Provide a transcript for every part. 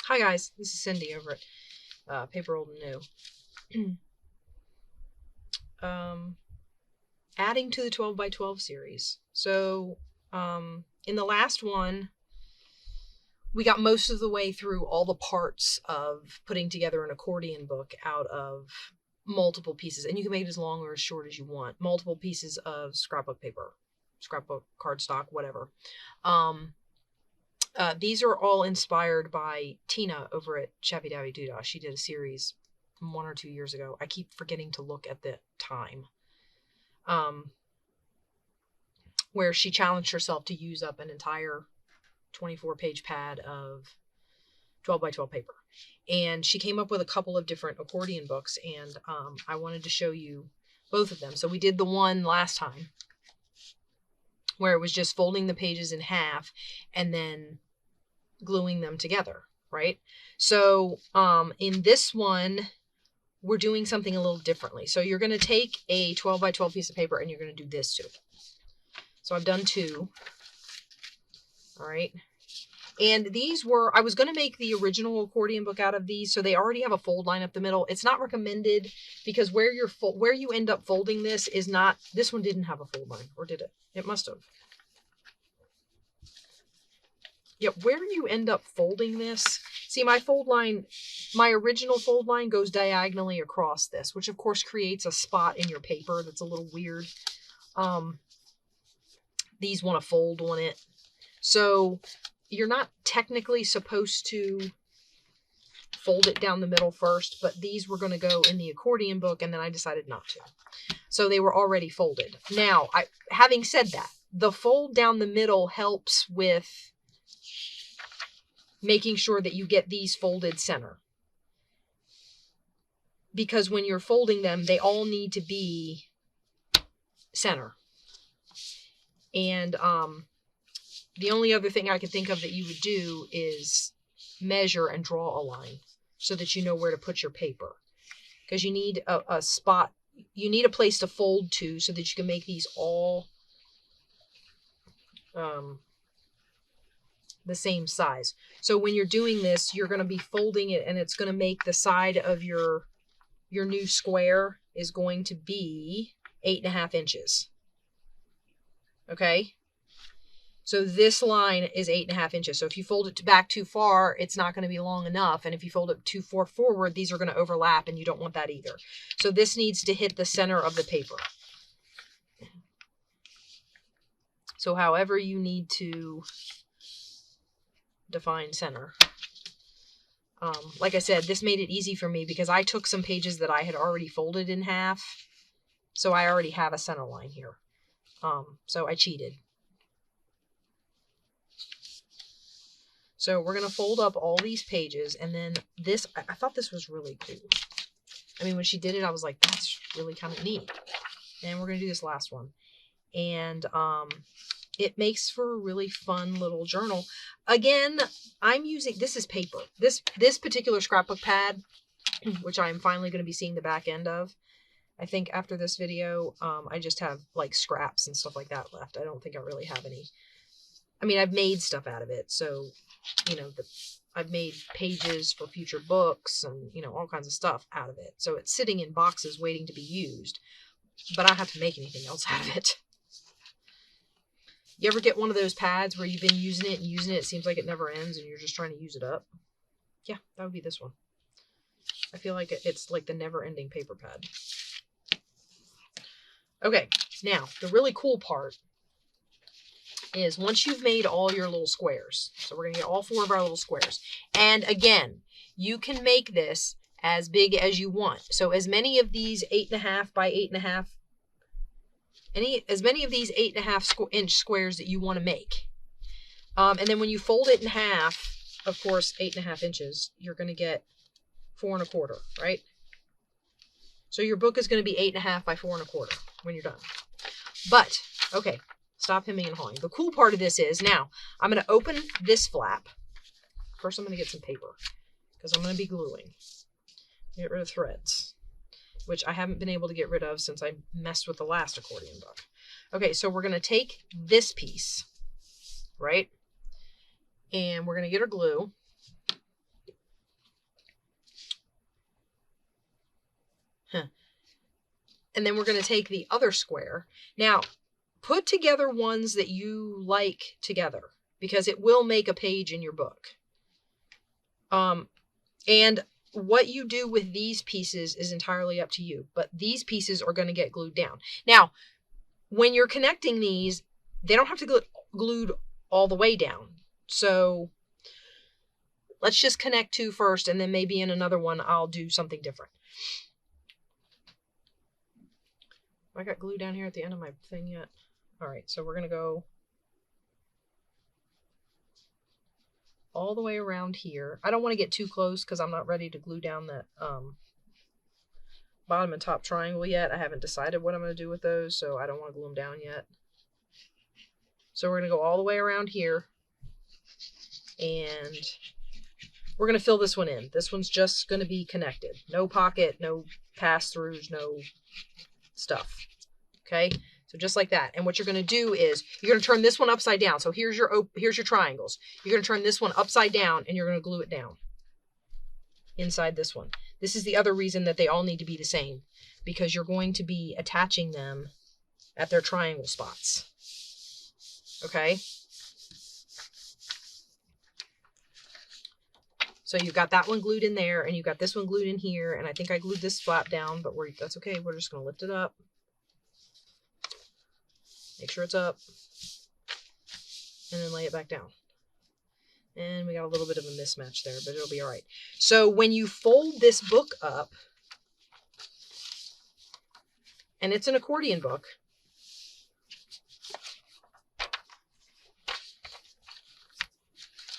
Hi guys, this is Cindy over at Paper Old and New. Adding to the 12 by 12 series. So in the last one, we got most of the way through all the parts of putting together an accordion book out of multiple pieces, and you can make it as long or as short as you want. Multiple pieces of scrapbook paper, scrapbook, cardstock, whatever. These are all inspired by Tina over at Shabby Dabby Doodah. She did a series 1 or 2 years ago. I keep forgetting to look at the time. Where she challenged herself to use up an entire 24-page pad of 12 by 12 paper. And she came up with a couple of different accordion books, and I wanted to show you both of them. So we did the one last time where it was just folding the pages in half and then gluing them together, right? So in this one, we're doing something a little differently. So you're going to take a 12 by 12 piece of paper and you're going to do this to it. So I've done 2. All right. And these were, I was going to make the original accordion book out of these. So they already have a fold line up the middle. It's not recommended because where you end up folding this is not, this one didn't have a fold line, or did it? It must have. Yeah, where you end up folding this, see my fold line, my original fold line goes diagonally across this, which of course creates a spot in your paper that's a little weird. These want to fold on it. So you're not technically supposed to fold it down the middle first, but these were going to go in the accordion book, and then I decided not to. So they were already folded. Now, having said that, the fold down the middle helps with making sure that you get these folded center. Because when you're folding them, they all need to be center. And the only other thing I could think of that you would do is measure and draw a line so that you know where to put your paper. Because you need a spot, you need a place to fold to so that you can make these all the same size. So when you're doing this, you're going to be folding it, and it's going to make the side of your new square is going to be 8.5 inches. Okay. So this line is 8.5 inches. So if you fold it back too far, it's not going to be long enough. And if you fold it too far forward, these are going to overlap, and you don't want that either. So this needs to hit the center of the paper. So however you need to define center. Like I said, this made it easy for me because I took some pages that I had already folded in half. So I already have a center line here. So I cheated. So we're going to fold up all these pages, and then this, I thought this was really cool. I mean, when she did it, I was like, that's really kind of neat. And we're going to do this last one. And it makes for a really fun little journal. Again, I'm using, this is paper. This particular scrapbook pad, which I'm finally going to be seeing the back end of. I think after this video, I just have like scraps and stuff like that left. I don't think I really have any. I mean, I've made stuff out of it. So, you know, I've made pages for future books and, you know, all kinds of stuff out of it. So it's sitting in boxes waiting to be used. But I don't have to make anything else out of it. You ever get one of those pads where you've been using it and using it, it seems like it never ends and you're just trying to use it up? Yeah, that would be this one. I feel like it's like the never-ending paper pad. Okay, now, the really cool part is once you've made all your little squares, so we're going to get all 4 of our little squares. And again, you can make this as big as you want. So as many of these 8.5 by 8.5, as many of these 8.5 inch squares that you want to make. And then when you fold it in half, of course, 8.5 inches, you're going to get 4 1/4, right? So your book is going to be 8.5 by 4 1/4 when you're done. But, okay, stop hemming and hawing. The cool part of this is, now, I'm going to open this flap. First, I'm going to get some paper, because I'm going to be gluing. Get rid of threads, which I haven't been able to get rid of since I messed with the last accordion book. Okay, so we're going to take this piece, right? And we're going to get our glue. And then we're going to take the other square. Now, put together ones that you like together, because it will make a page in your book. And what you do with these pieces is entirely up to you, but these pieces are going to get glued down. Now, when you're connecting these, they don't have to get glued all the way down. So let's just connect 2 first, and then maybe in another one, I'll do something different. I got glue down here at the end of my thing yet? All right, so we're going to go all the way around here. I don't want to get too close because I'm not ready to glue down that bottom and top triangle yet. I haven't decided what I'm going to do with those, so I don't want to glue them down yet. So we're going to go all the way around here, and we're going to fill this one in. This one's just going to be connected. No pocket, no pass-throughs, no stuff. Okay, so just like that. And what you're going to do is you're going to turn this one upside down. So here's your triangles. You're going to turn this one upside down, and you're going to glue it down inside this one. This is the other reason that they all need to be the same, because you're going to be attaching them at their triangle spots. Okay, so you've got that one glued in there, and you've got this one glued in here, and I think I glued this flap down, but that's okay. We're just going to lift it up. Make sure it's up, and then lay it back down. And we got a little bit of a mismatch there, but it'll be all right. So when you fold this book up, and it's an accordion book,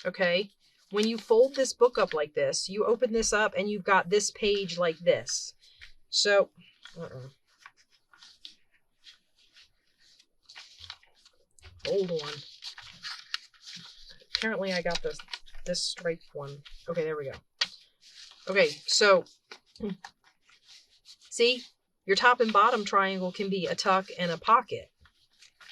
okay, when you fold this book up like this, you open this up and you've got this page like this. So, hold on. Apparently I got this striped one. Okay, there we go. Okay, so see, your top and bottom triangle can be a tuck and a pocket.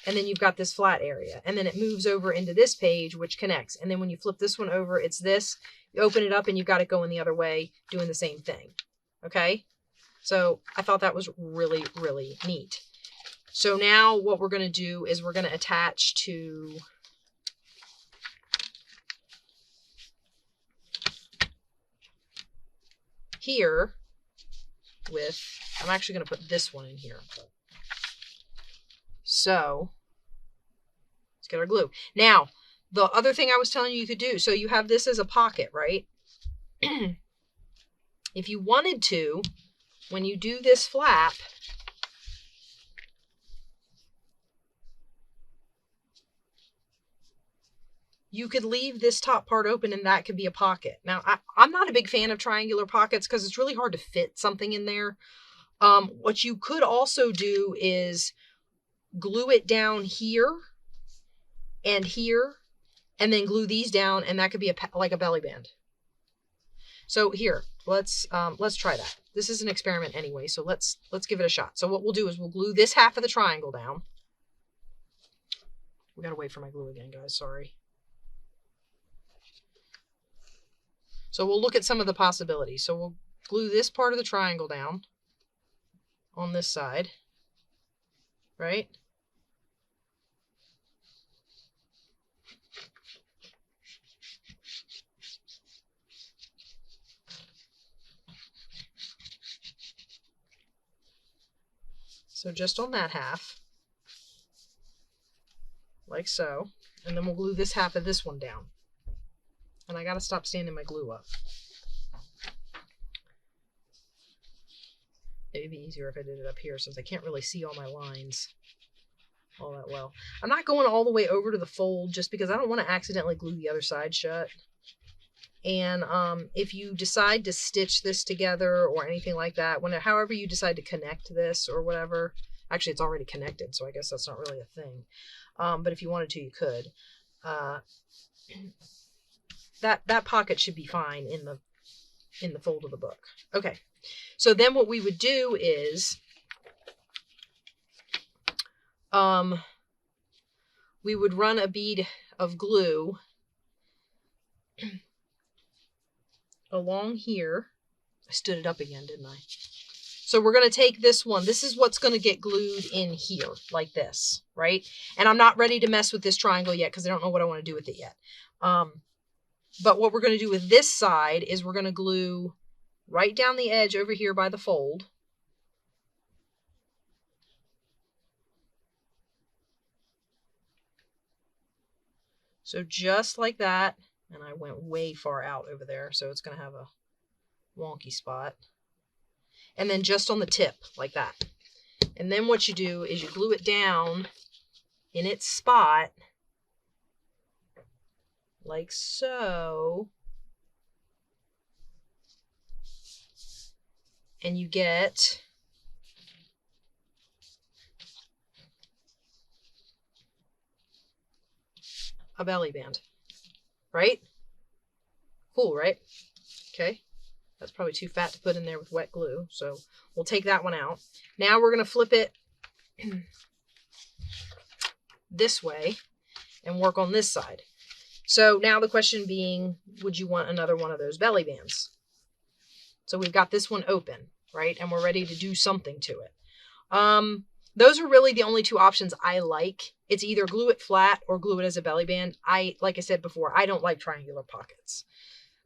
And then you've got this flat area. And then it moves over into this page, which connects. And then when you flip this one over, it's this. You open it up and you've got it going the other way, doing the same thing. Okay? So I thought that was really, really neat. So now what we're going to do is we're going to attach to here with, I'm actually going to put this one in here. So let's get our glue. Now, the other thing I was telling you could do, so you have this as a pocket, right? If you wanted to, when you do this flap, you could leave this top part open and that could be a pocket. Now, I'm not a big fan of triangular pockets because it's really hard to fit something in there. What you could also do is glue it down here, and then glue these down, and that could be like a belly band. So here, let's try that. This is an experiment anyway, so let's give it a shot. So what we'll do is we'll glue this half of the triangle down. We gotta wait for my glue again, guys. Sorry. So we'll look at some of the possibilities. So we'll glue this part of the triangle down on this side, right? So just on that half, like so, and then we'll glue this half of this one down. And I gotta stop standing my glue up. It'd be easier if I did it up here since I can't really see all my lines all that well. I'm not going all the way over to the fold just because I don't want to accidentally glue the other side shut. And if you decide to stitch this together or anything like that, however you decide to connect this or whatever, actually it's already connected, so I guess that's not really a thing. But if you wanted to, you could. That pocket should be fine in the fold of the book. Okay, so then what we would do is we would run a bead of glue along here. I stood it up again, didn't I? So we're going to take this one. This is what's going to get glued in here like this, right? And I'm not ready to mess with this triangle yet because I don't know what I want to do with it yet. But what we're going to do with this side is we're going to glue right down the edge over here by the fold. So just like that. And I went way far out over there, so it's going to have a wonky spot. And then just on the tip, like that. And then what you do is you glue it down in its spot, like so. And you get a belly band, right? Cool, right? Okay. That's probably too fat to put in there with wet glue, so we'll take that one out. Now we're going to flip it this way and work on this side. So now the question being, would you want another one of those belly bands? So we've got this one open, right? And we're ready to do something to it. Those are really the only two options I like. It's either glue it flat or glue it as a belly band. Like I said before, I don't like triangular pockets.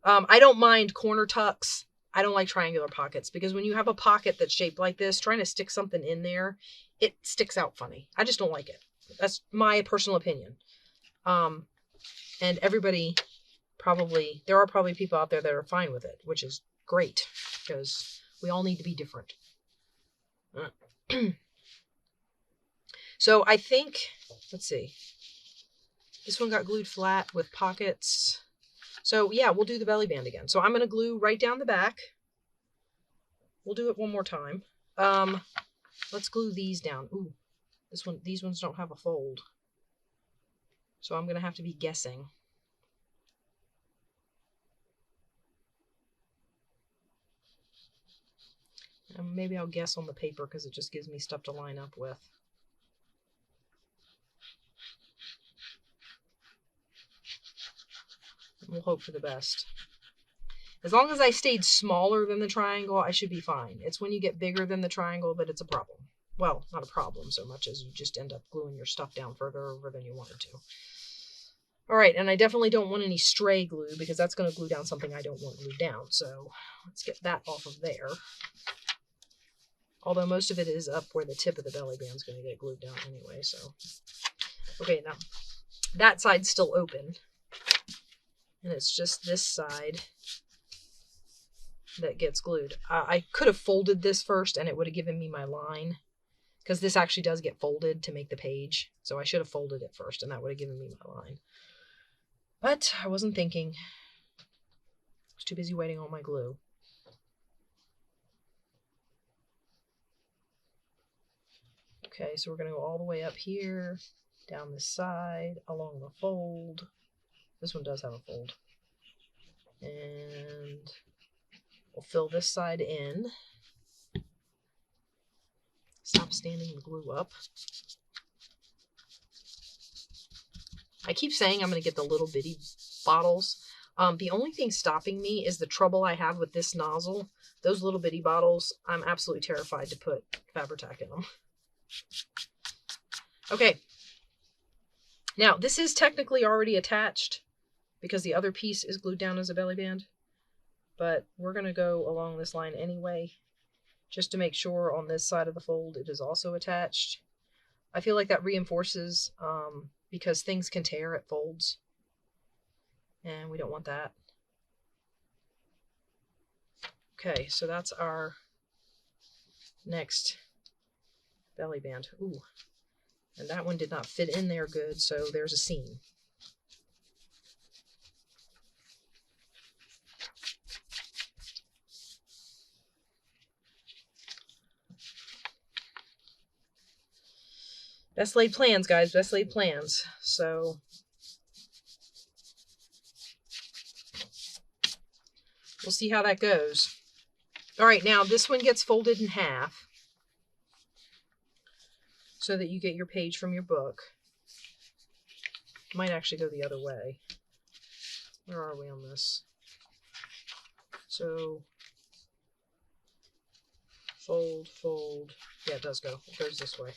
I don't mind corner tucks. I don't like triangular pockets because when you have a pocket that's shaped like this, trying to stick something in there, it sticks out funny. I just don't like it. That's my personal opinion. And everybody there are probably people out there that are fine with it, which is great because we all need to be different. So I think, let's see, this one got glued flat with pockets. So yeah, we'll do the belly band again. So I'm going to glue right down the back. We'll do it one more time. Let's glue these down. Ooh, these ones don't have a fold. So I'm going to have to be guessing. And maybe I'll guess on the paper because it just gives me stuff to line up with. We'll hope for the best. As long as I stayed smaller than the triangle, I should be fine. It's when you get bigger than the triangle that it's a problem. Well, not a problem so much as you just end up gluing your stuff down further over than you wanted to. All right, and I definitely don't want any stray glue because that's going to glue down something I don't want glued down. So let's get that off of there. Although most of it is up where the tip of the belly band is going to get glued down anyway. So, okay, now that side's still open. And it's just this side that gets glued. I could have folded this first and it would have given me my line because this actually does get folded to make the page. So I should have folded it first and that would have given me my line. But I wasn't thinking. I was too busy waiting on my glue. Okay, so we're going to go all the way up here, down this side, along the fold. This one does have a fold. And we'll fill this side in. Stop standing the glue up. I keep saying I'm going to get the little bitty bottles. The only thing stopping me is the trouble I have with this nozzle. Those little bitty bottles, I'm absolutely terrified to put Fabri-Tac in them. Okay. Now, this is technically already attached because the other piece is glued down as a belly band. But we're going to go along this line anyway, just to make sure on this side of the fold it is also attached. I feel like that reinforces because things can tear at folds. And we don't want that. Okay, so that's our next belly band. Ooh, and that one did not fit in there good, so there's a seam. Best laid plans, guys. Best laid plans. So we'll see how that goes. All right, now this one gets folded in half so that you get your page from your book. Might actually go the other way. Where are we on this? So Fold, fold. Yeah, it does go. It goes this way.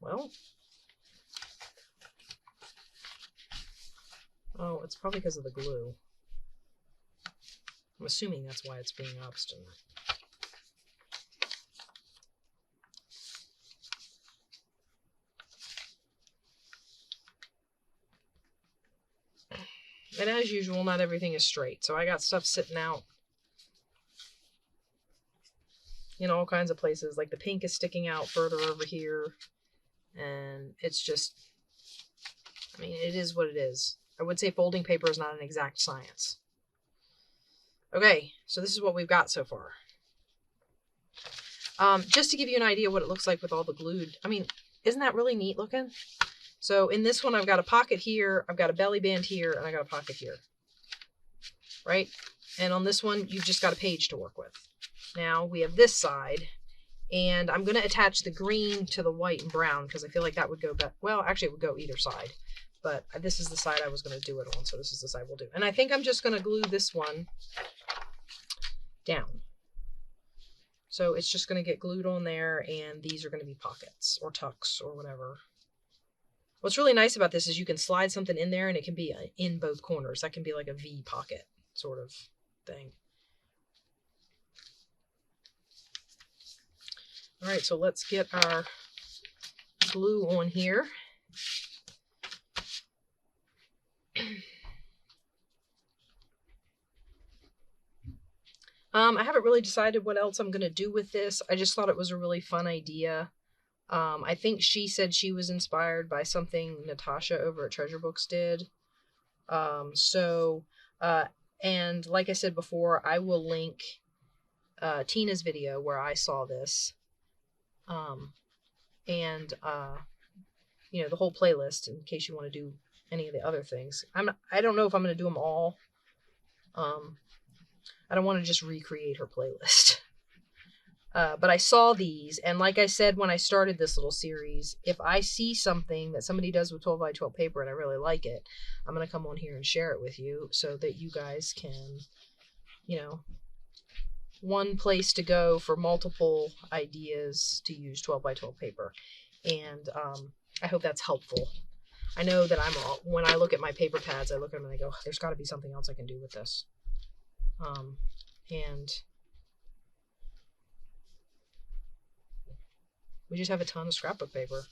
Well. Oh, it's probably because of the glue. I'm assuming that's why it's being obstinate. And as usual, not everything is straight. So I got stuff sitting out in all kinds of places. Like the pink is sticking out further over here. And it's just, I mean, it is what it is. I would say folding paper is not an exact science. Okay, so this is what we've got so far. Just to give you an idea what it looks like with all the glued. I mean, isn't that really neat looking? So in this one, I've got a pocket here, I've got a belly band here, and I got a pocket here. Right? And on this one, you've just got a page to work with. Now we have this side, and I'm going to attach the green to the white and brown because I feel like that would go better. Well, actually, it would go either side. But this is the side I was going to do it on, so this is the side we'll do. And I think I'm just going to glue this one down. So it's just going to get glued on there, and these are going to be pockets or tucks or whatever. What's really nice about this is you can slide something in there and it can be in both corners. That can be like a V pocket sort of thing. All right, so let's get our glue on here. I haven't really decided what else I'm going to do with this. I just thought it was a really fun idea. I think she said she was inspired by something Natasha over at Treasure Books did. And like I said before, I will link Tina's video where I saw this. You know, the whole playlist in case you want to do any of the other things. I don't know if I'm going to do them all. I don't want to just recreate her playlist. But I saw these, and like I said when I started this little series, if I see something that somebody does with 12x12 paper and I really like it, I'm going to come on here and share it with you so that you guys can, you know, one place to go for multiple ideas to use 12x12 paper. And I hope that's helpful. I know that when I look at my paper pads, I look at them and I go, there's got to be something else I can do with this. And we just have a ton of scrapbook paper.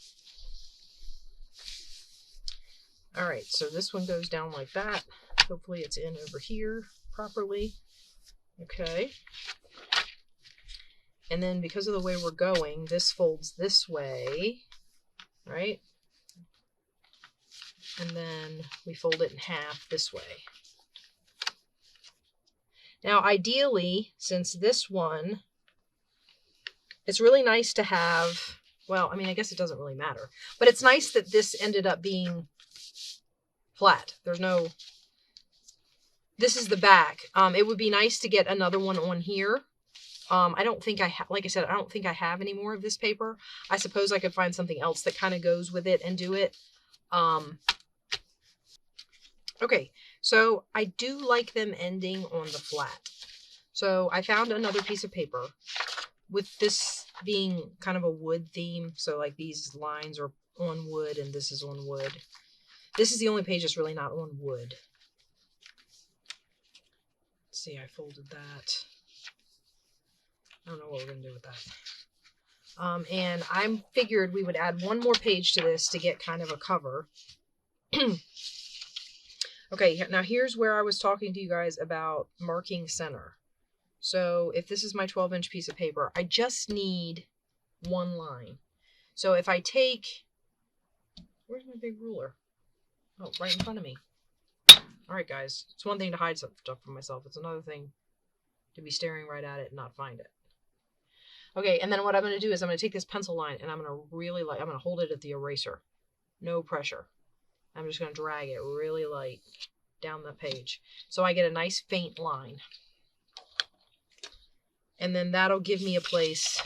All right, so this one goes down like that. Hopefully it's in over here properly. Okay. And then because of the way we're going, this folds this way, right? And then we fold it in half this way. Now, ideally, since this one, it's really nice to have, well, I mean, I guess it doesn't really matter, but it's nice that this ended up being flat. There's no, this is the back. It would be nice to get another one on here. I don't think like I said, I don't think I have any more of this paper. I suppose I could find something else that kind of goes with it and do it. Okay, so I do like them ending on the flat. So I found another piece of paper with this being kind of a wood theme. So like these lines are on wood and this is on wood. This is the only page that's really not on wood. Let's see, I folded that. I don't know what we're going to do with that. And I figured we would add one more page to this to get kind of a cover. Okay, now here's where I was talking to you guys about marking center. So if this is my 12-inch piece of paper, I just need one line. So if I take, where's my big ruler? Oh, right in front of me. All right, guys, it's one thing to hide some stuff from myself. It's another thing to be staring right at it and not find it. Okay, and then what I'm going to do is I'm going to take this pencil line and I'm going to hold it at the eraser. No pressure. I'm just going to drag it really light down the page. So I get a nice faint line. And then that'll give me a place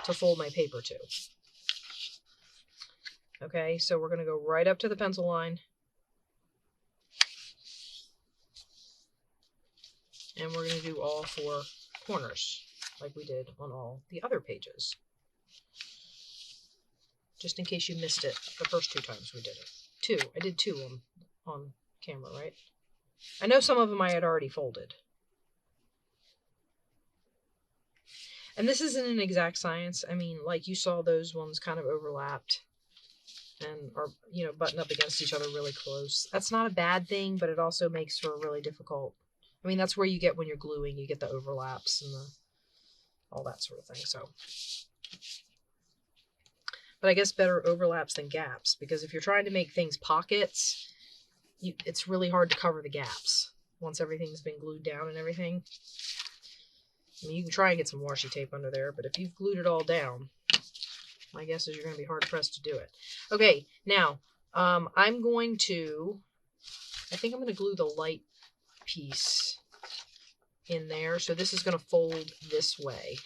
to fold my paper to. Okay, so we're going to go right up to the pencil line. And we're going to do all 4 corners like we did on all the other pages. Just in case you missed it the first 2 times we did it. 2. I did 2 on camera, right? I know some of them I had already folded. And this isn't an exact science. I mean, like you saw those ones kind of overlapped and are, you know, buttoned up against each other really close. That's not a bad thing, but it also makes for really difficult. I mean, that's where you get when you're gluing, you get the overlaps and all that sort of thing. So, but I guess better overlaps than gaps, because if you're trying to make things pockets, it's really hard to cover the gaps once everything's been glued down and everything. I mean, you can try and get some washi tape under there, but if you've glued it all down, my guess is you're going to be hard pressed to do it. Okay, now I think I'm going to glue the light piece in there. So this is going to fold this way.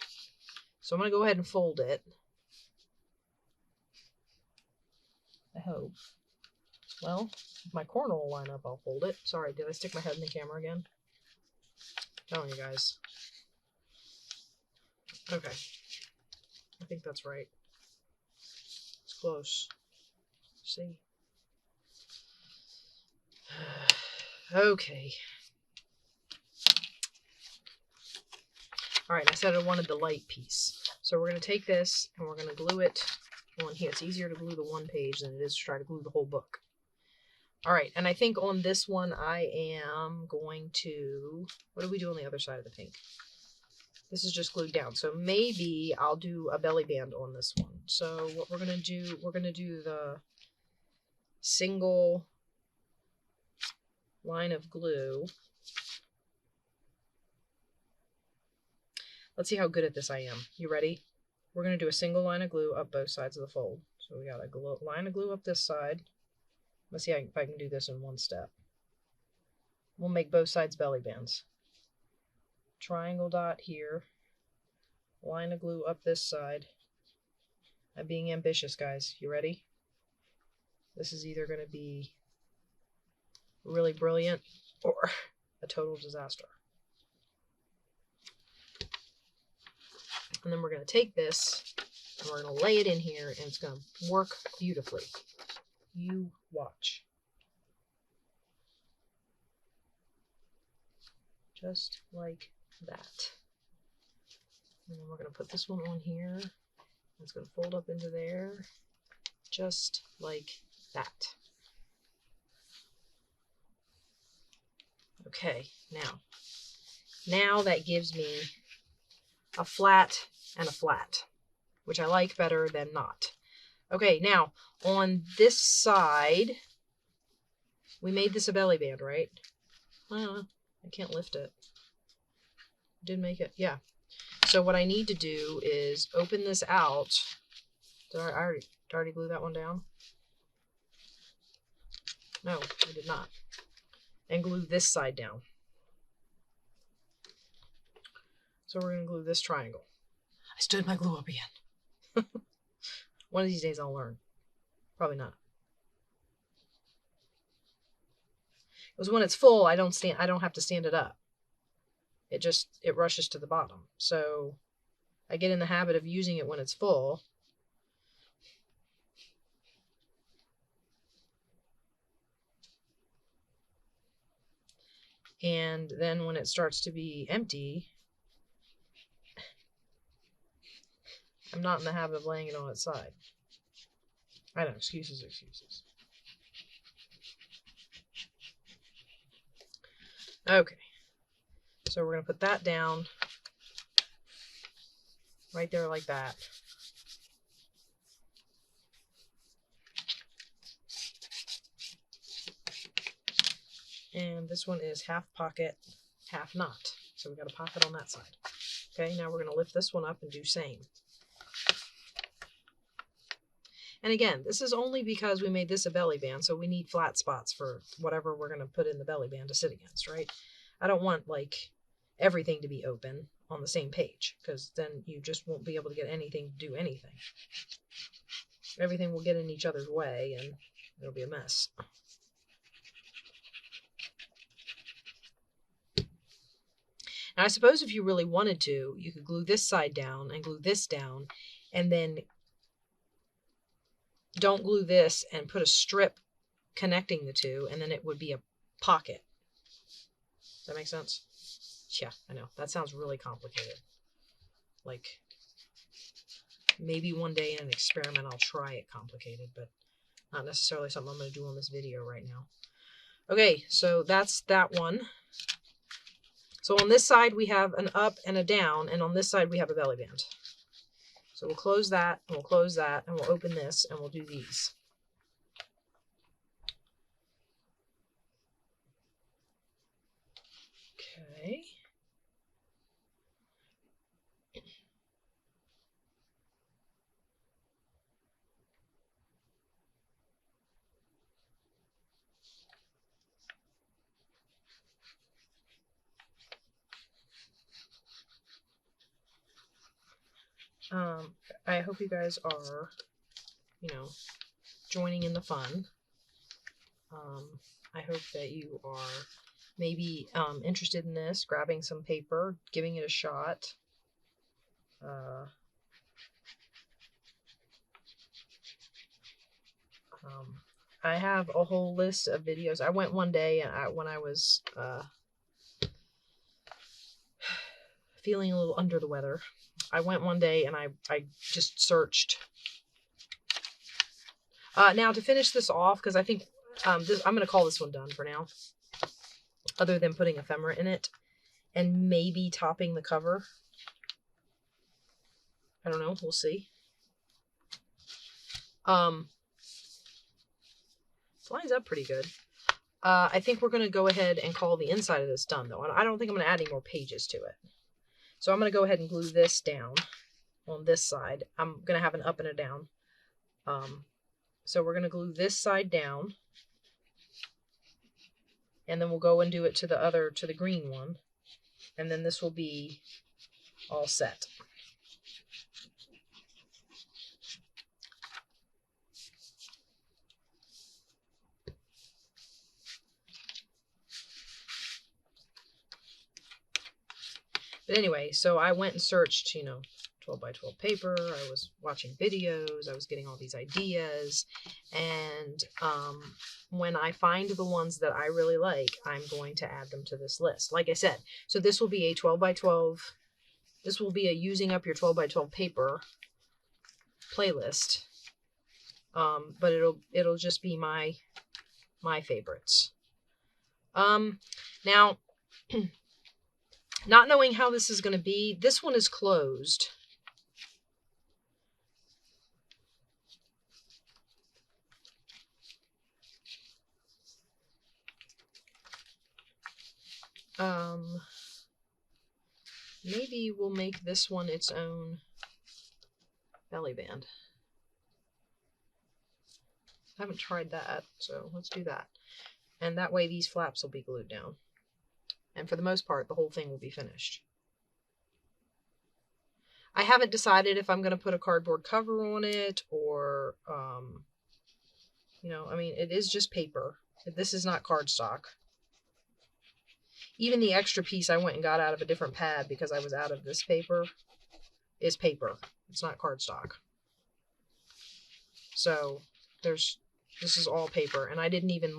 So I'm going to go ahead and fold it. I hope. Well, if my corner will line up, I'll fold it. Sorry, did I stick my head in the camera again? I'm telling you guys. Okay. I think that's right. It's close. See? Okay. Alright, I said I wanted the light piece. So we're going to take this and we're going to glue it on here. It's easier to glue the one page than it is to try to glue the whole book. Alright, and I think on this one I am going to... What do we do on the other side of the pink? This is just glued down. So maybe I'll do a belly band on this one. So what we're going to do, we're going to do the single line of glue. Let's see how good at this I am. You ready? We're going to do a single line of glue up both sides of the fold. So we got a line of glue up this side. Let's see if I can do this in one step. We'll make both sides belly bands. Triangle dot here. Line of glue up this side. I'm being ambitious, guys. You ready? This is either going to be really brilliant or a total disaster. And then we're going to take this and we're going to lay it in here and it's going to work beautifully. You watch. Just like that. And then we're going to put this one on here. It's going to fold up into there. Just like that. Okay, now that gives me a flat and a flat, which I like better than not. Okay, now on this side, we made this a belly band, right? I can't lift it. Did make it, yeah. So what I need to do is open this out. Did I already glue that one down? No, I did not. And glue this side down. So we're going to glue this triangle. I stood my glue up again. One of these days I'll learn. Probably not. Because when it's full, I don't have to stand it up. It rushes to the bottom. So I get in the habit of using it when it's full. And then when it starts to be empty, I'm not in the habit of laying it on its side. I know, excuses. Okay, so we're going to put that down right there like that. And this one is half pocket, half knot. So we got a pocket on that side. Okay, now we're going to lift this one up and do same. And again, this is only because we made this a belly band, so we need flat spots for whatever we're going to put in the belly band to sit against, right? I don't want, like, everything to be open on the same page, because then you just won't be able to get anything to do anything. Everything will get in each other's way, and it'll be a mess. And I suppose if you really wanted to, you could glue this side down and glue this down, and then don't glue this and put a strip connecting the two, and then it would be a pocket. Does that make sense? Yeah, I know. That sounds really complicated. Like, maybe one day in an experiment I'll try it complicated, but not necessarily something I'm going to do on this video right now. Okay, so that's that one. So on this side we have an up and a down, and on this side we have a belly band. So we'll close that, and we'll close that, and we'll open this, and we'll do these. Okay. I hope you guys are, joining in the fun. I hope that you are maybe interested in this, grabbing some paper, giving it a shot. I have a whole list of videos. I went one day when I was feeling a little under the weather. I went one day and I just searched. Now to finish this off, because I think I'm going to call this one done for now, other than putting ephemera in it and maybe topping the cover. I don't know. We'll see. It lines up pretty good. I think we're going to go ahead and call the inside of this done, though. I don't think I'm going to add any more pages to it. So I'm going to go ahead and glue this down on this side. I'm going to have an up and a down. So we're going to glue this side down. And then we'll go and do it to the green one. And then this will be all set. But anyway, so I went and searched, 12 by 12 paper. I was watching videos. I was getting all these ideas. And when I find the ones that I really like, I'm going to add them to this list. Like I said, so this will be a 12 by 12. This will be a using up your 12 by 12 paper playlist. But it'll just be my favorites. Now, not knowing how this is going to be, this one is closed. Maybe we'll make this one its own belly band. I haven't tried that, so let's do that. And that way these flaps will be glued down. And for the most part, the whole thing will be finished. I haven't decided if I'm going to put a cardboard cover on it or, it is just paper. This is not cardstock. Even the extra piece I went and got out of a different pad because I was out of this paper is paper. It's not cardstock. So this is all paper. And I didn't even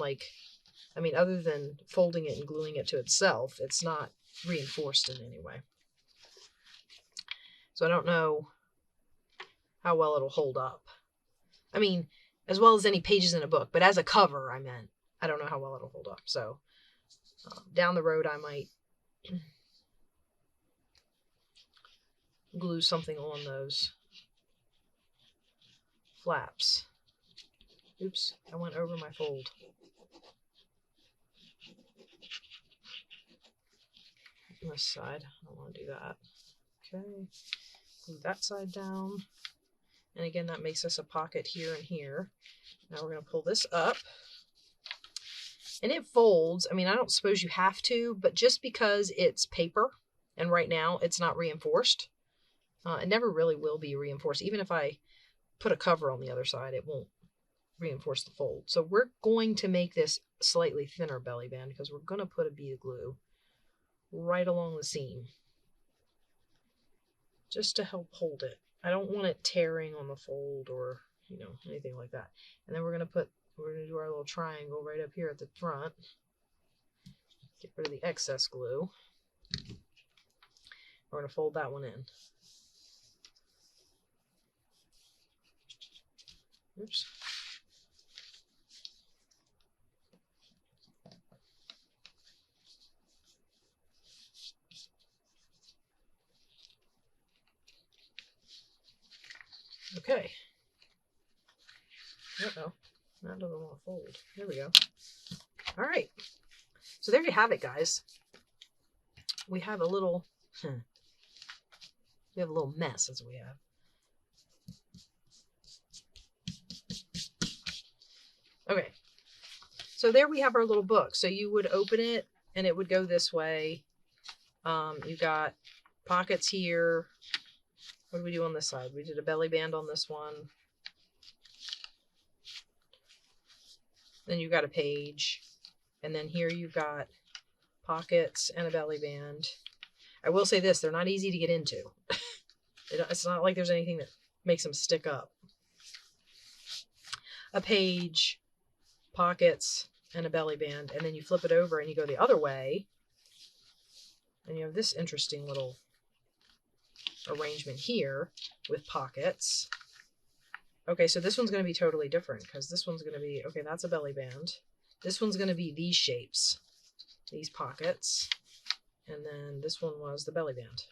other than folding it and gluing it to itself, it's not reinforced in any way. So I don't know how well it'll hold up. I mean, as well as any pages in a book, but as a cover, I don't know how well it'll hold up. So down the road, I might glue something on those flaps. Oops, I went over my fold. This side, I don't want to do that. Okay, glue that side down. And again, that makes us a pocket here and here. Now we're going to pull this up. And it folds. I don't suppose you have to, but just because it's paper, and right now it's not reinforced, it never really will be reinforced. Even if I put a cover on the other side, it won't reinforce the fold. So we're going to make this slightly thinner belly band because we're going to put a bead of glue right along the seam, just to help hold it. I don't want it tearing on the fold or, you know, anything like that. And then we're going to do our little triangle right up here at the front. Get rid of the excess glue. We're going to fold that one in. Oops. Okay. Uh-oh. That doesn't want to fold. There we go. All right. So there you have it, guys. We have a little... we have a little mess as we have. Okay. So there we have our little book. So you would open it and it would go this way. You got pockets here. What did we do on this side? We did a belly band on this one. Then you've got a page. And then here you've got pockets and a belly band. I will say this, they're not easy to get into. It's not like there's anything that makes them stick up. A page, pockets, and a belly band. And then you flip it over and you go the other way. And you have this interesting little arrangement here with pockets. Okay, so this one's going to be totally different because this one's going to be, okay, that's a belly band. This one's going to be these shapes, these pockets. And then this one was the belly band.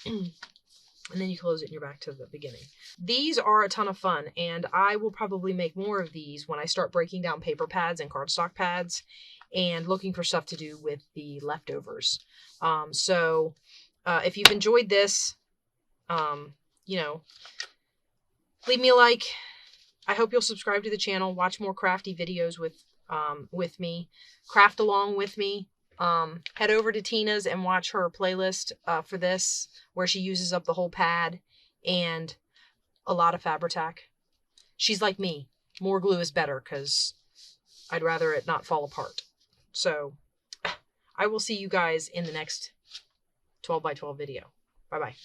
And then you close it and you're back to the beginning. These are a ton of fun, and I will probably make more of these when I start breaking down paper pads and cardstock pads and looking for stuff to do with the leftovers. If you've enjoyed this, you know, leave me a like. I hope you'll subscribe to the channel, watch more crafty videos with me, craft along with me. Head over to Tina's and watch her playlist for this, where she uses up the whole pad and a lot of Fabri-Tac. She's like me. More glue is better because I'd rather it not fall apart. So I will see you guys in the next 12 by 12 video. Bye-bye.